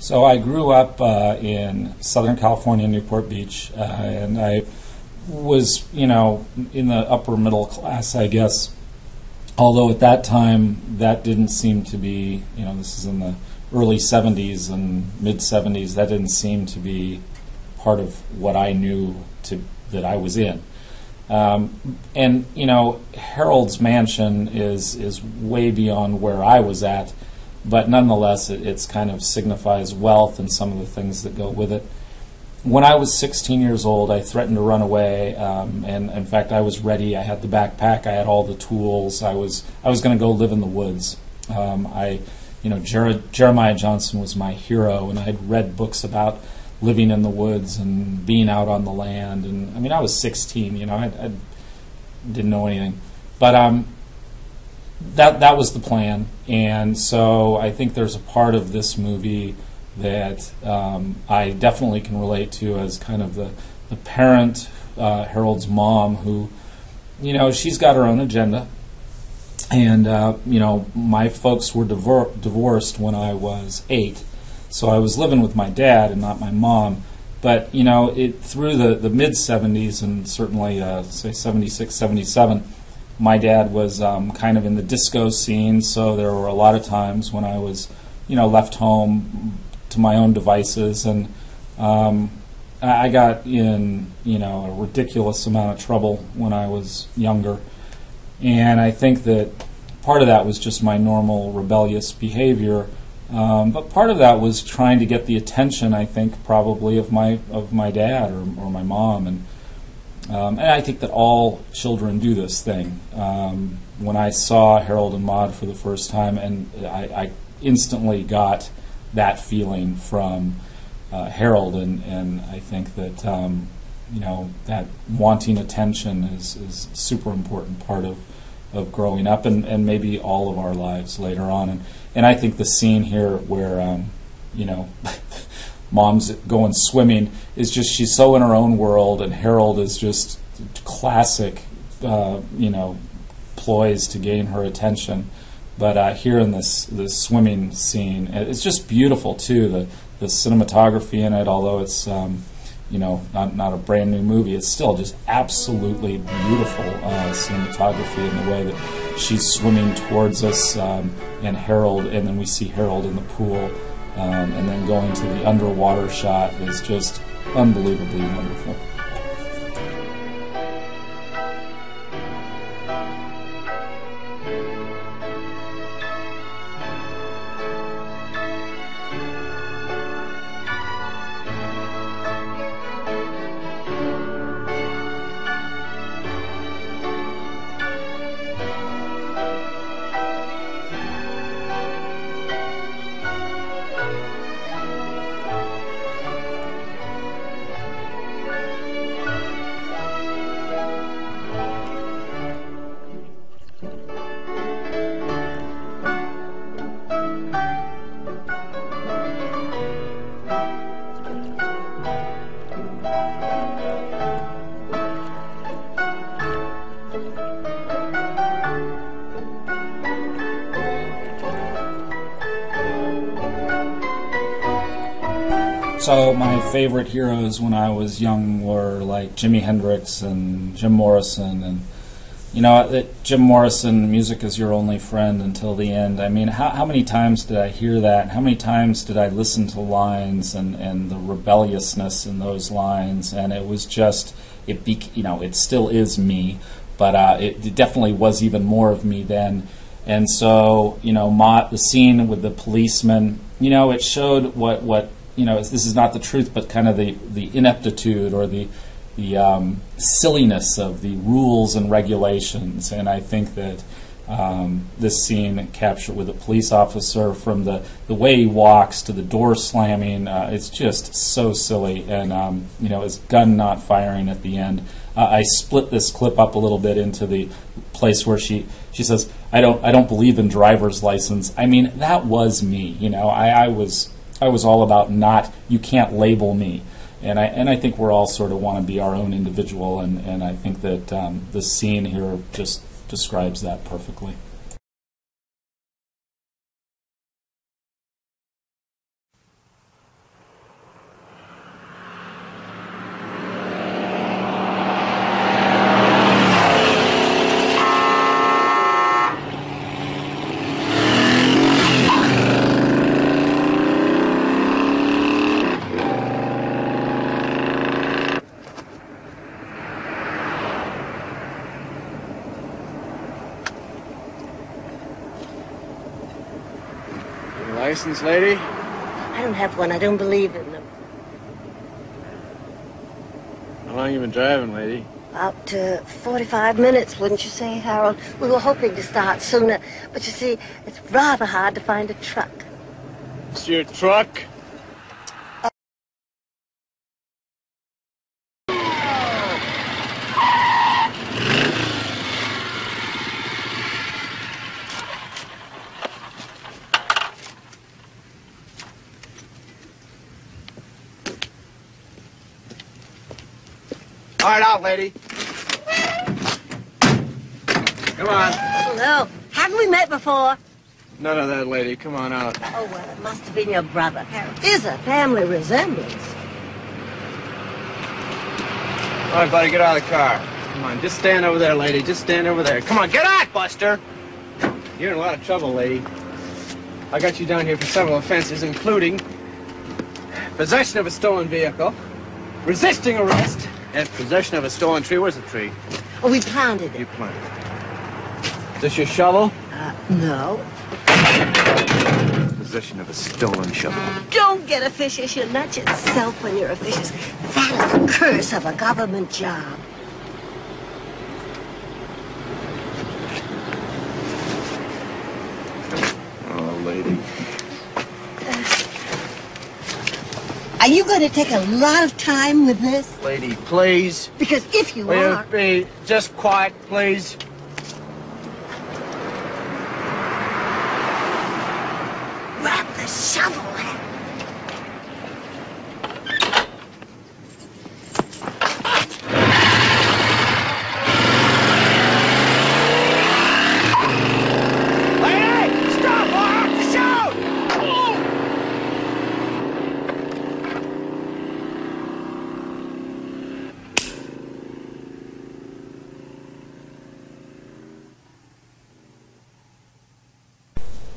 So I grew up in Southern California, Newport Beach, and I was, in the upper middle class, I guess. Although at that time, that didn't seem to be, this is in the early 70s and mid 70s, that didn't seem to be part of what I knew that I was in. And Harold's Mansion is way beyond where I was at, but nonetheless, it's kind of signifies wealth and some of the things that go with it. When I was 16 years old, I threatened to run away, and in fact, I was ready. I had the backpack, I had all the tools. I was going to go live in the woods. Jeremiah Johnson was my hero, and I had read books about living in the woods and being out on the land. And I was 16. I didn't know anything, but that was the plan. And so I think there's a part of this movie that I definitely can relate to as kind of the parent, Harold's mom, who, she's got her own agenda. And, my folks were divorced when I was 8. So I was living with my dad and not my mom. But, through the mid-70s and certainly, say, 76, 77, my dad was kind of in the disco scene. So there were a lot of times when I was, left home to my own devices. And I got in, a ridiculous amount of trouble when I was younger. And I think that part of that was just my normal rebellious behavior. But part of that was trying to get the attention, I think, probably of my dad or my mom, and I think that all children do this thing. When I saw Harold and Maude for the first time, and I instantly got that feeling from Harold, and I think that that wanting attention is a super important part of growing up, and maybe all of our lives later on. And I think the scene here where, mom's going swimming is just, she's so in her own world, and Harold is just classic, ploys to gain her attention. But here in this swimming scene, it's just beautiful too. The cinematography in it, although it's not a brand new movie, it's still just absolutely beautiful cinematography in the way that she's swimming towards us, and Harold, and then we see Harold in the pool, and then going to the underwater shot is just unbelievably wonderful. So my favorite heroes when I was young were like Jimi Hendrix and Jim Morrison, and Jim Morrison, music is your only friend until the end. How many times did I hear that? And how many times did I listen to lines and the rebelliousness in those lines? And it was just, it still is me, but it definitely was even more of me then. And so, the scene with the policeman, it showed what this is not the truth, but kind of the ineptitude or the silliness of the rules and regulations. And I think that this scene captured with a police officer, from the way he walks to the door slamming, it's just so silly. And his gun not firing at the end. I split this clip up a little bit into the place where she says, I don't believe in driver's license. That was me. I was all about you can't label me. And I think we're all sort of want to be our own individual, and I think that the scene here just describes that perfectly. License, lady? I don't have one. I don't believe in them. How long you been driving, lady? About 45 minutes, wouldn't you say, Harold? We were hoping to start sooner, but you see, it's rather hard to find a truck. It's your truck? All right, out, lady. Come on. Hello. Haven't we met before? None of that, lady. Come on out. Oh, well, it must have been your brother. Harold is a family resemblance. All right, buddy, get out of the car. Come on, just stand over there, lady. Just stand over there. Come on, get out, Buster. You're in a lot of trouble, lady. I got you down here for several offenses, including possession of a stolen vehicle, resisting arrest, and possession of a stolen tree. Where's the tree? Oh, we planted it. You planted it. Is this your shovel? No. Possession of a stolen shovel. Don't get officious. You're not yourself when you're officious. That is the curse of a government job. Oh, lady. Are you going to take a lot of time with this? Lady, please. Because if you Will are... you be just quiet, please? Grab the shovel. Lady, stop or I have to shoot!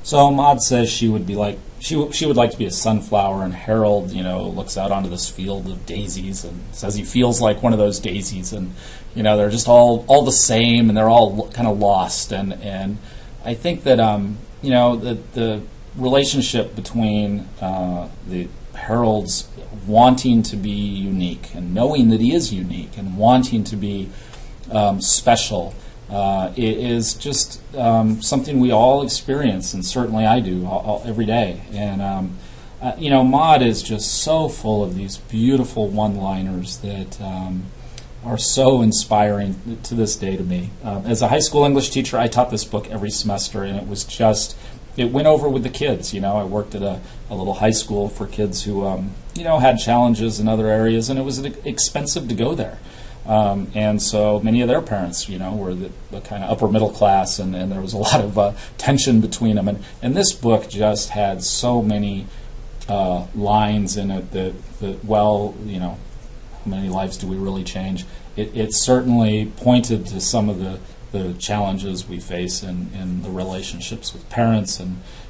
So Maud says she would be like she would like to be a sunflower, and Harold, looks out onto this field of daisies and says he feels like one of those daisies, and they're just all the same, and they're all kind of lost, and I think that the relationship between the Harold's wanting to be unique and knowing that he is unique and wanting to be special. It is just something we all experience, and certainly I do every day. And Maud is just so full of these beautiful one-liners that are so inspiring to this day to me. As a high school English teacher, I taught this book every semester, and it went over with the kids. I worked at a little high school for kids who had challenges in other areas, and it was expensive to go there. And so many of their parents, were the kind of upper middle class, and there was a lot of tension between them. And this book just had so many lines in it that how many lives do we really change? It certainly pointed to some of the challenges we face in the relationships with parents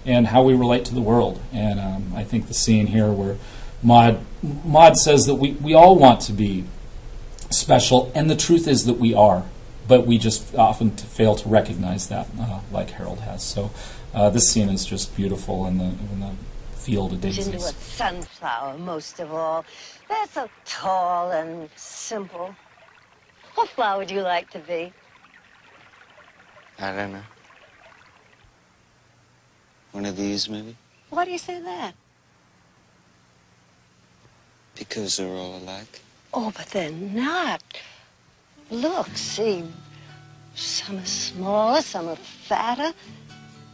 and how we relate to the world. And I think the scene here where Maud says that we all want to be special, and the truth is that we are, but we just often fail to recognize that, like Harold has. So this scene is just beautiful in the field of daisies. Into a sunflower, most of all. They're so tall and simple. What flower would you like to be? I don't know. One of these, maybe? Why do you say that? Because they're all alike. Oh, but they're not. Look, see, some are smaller, some are fatter,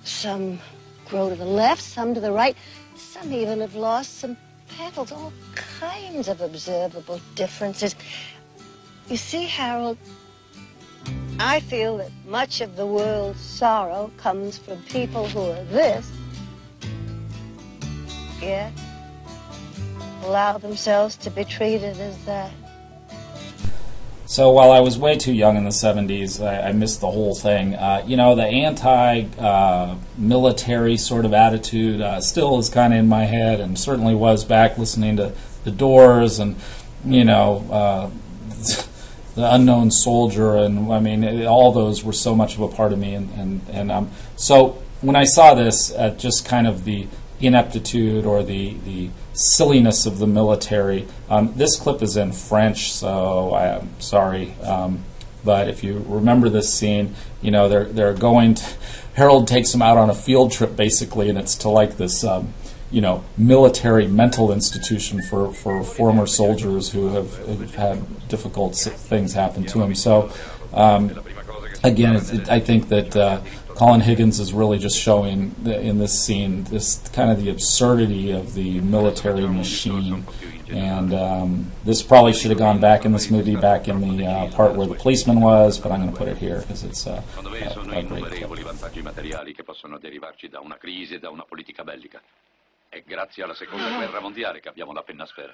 some grow to the left, some to the right. Some even have lost some petals, all kinds of observable differences. You see, Harold, I feel that much of the world's sorrow comes from people who are this, yet allow themselves to be treated as that. So while I was way too young in the 70s, I missed the whole thing. The anti-military sort of attitude still is kind of in my head, and certainly was back listening to The Doors and, The Unknown Soldier, and all those were so much of a part of me. So when I saw this, just kind of the ineptitude or the silliness of the military. This clip is in French, so I'm sorry. But if you remember this scene, you know, they're going to, Harold takes them out on a field trip basically, and it's to like this you know, military mental institution for former soldiers who have had difficult things happen to them. So again, I think that Colin Higgins is really just showing in this scene this kind of the absurdity of the military machine. And this probably should have gone back in this movie, back in the part where the policeman was, but I'm going to put it here because it's a great clip. È grazie alla seconda guerra mondiale che abbiamo la penna a sfera.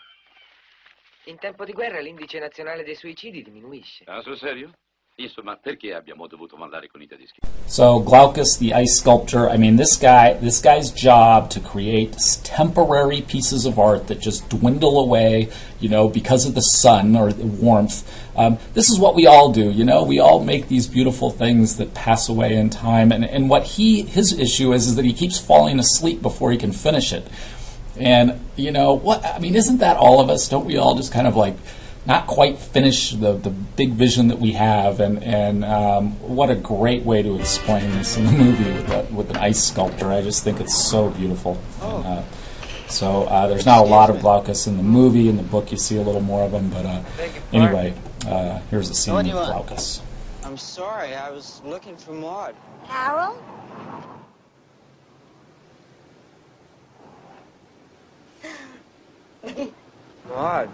In tempo di guerra l'indice nazionale dei suicidi diminuisce. Ah, sul serio? Insomma, perché abbiamo dovuto mandare con i tedeschi? So Glaucus, the ice sculptor, I mean, this guy's job to create temporary pieces of art that just dwindle away, you know, because of the sun or the warmth. This is what we all do, you know. We all make these beautiful things that pass away in time. And what his issue is that he keeps falling asleep before he can finish it. And, you know, what, I mean, isn't that all of us? Don't we all just kind of like not quite finish the big vision that we have? And what a great way to explain this in the movie with an ice sculptor. I just think it's so beautiful. And, so there's not a lot of Glaucus in the movie. In the book you see a little more of him. But anyway, here's the scene with Glaucus. I'm sorry, I was looking for Maud. Harold? Maud.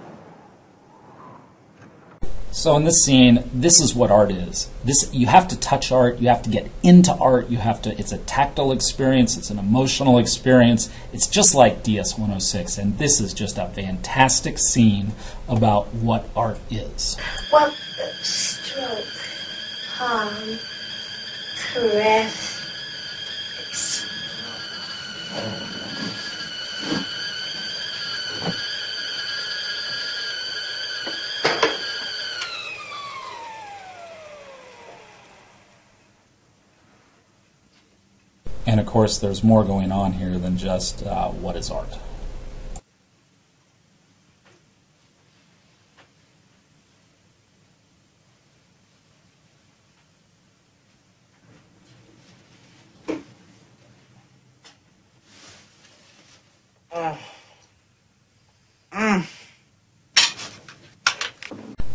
So in this scene, this is what art is. You have to touch art, you have to get into art, it's a tactile experience, it's an emotional experience. It's just like ds106, and this is just a fantastic scene about what art is. What stroke, palm, caress, And of course, there's more going on here than just what is art.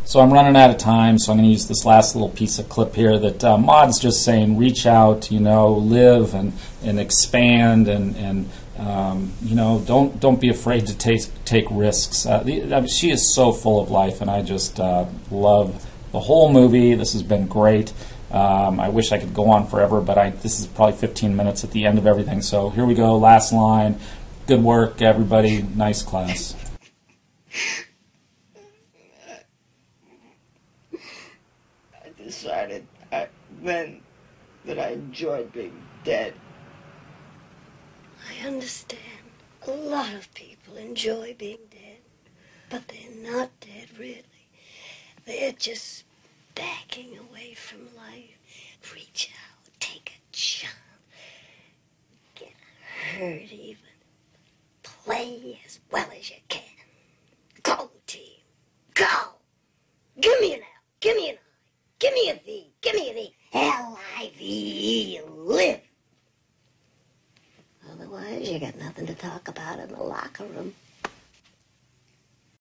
So I'm running out of time, so I'm going to use this last little piece of clip here that Maud's just saying, reach out, you know, live and expand, and you know, don't be afraid to take risks. She is so full of life, and I just love the whole movie. This has been great. I wish I could go on forever, but this is probably 15 minutes at the end of everything. So here we go, last line. Good work, everybody. Nice class. Decided then that I enjoyed being dead. I understand. A lot of people enjoy being dead, but they're not dead, really. They're just backing away from life. Reach out, take a jump, get hurt even. Play as well as you can. Go, team, go. Give me an L, give me an I. Give me a V. Give me an E. L-I-V-E. Live. Otherwise, you got nothing to talk about in the locker room.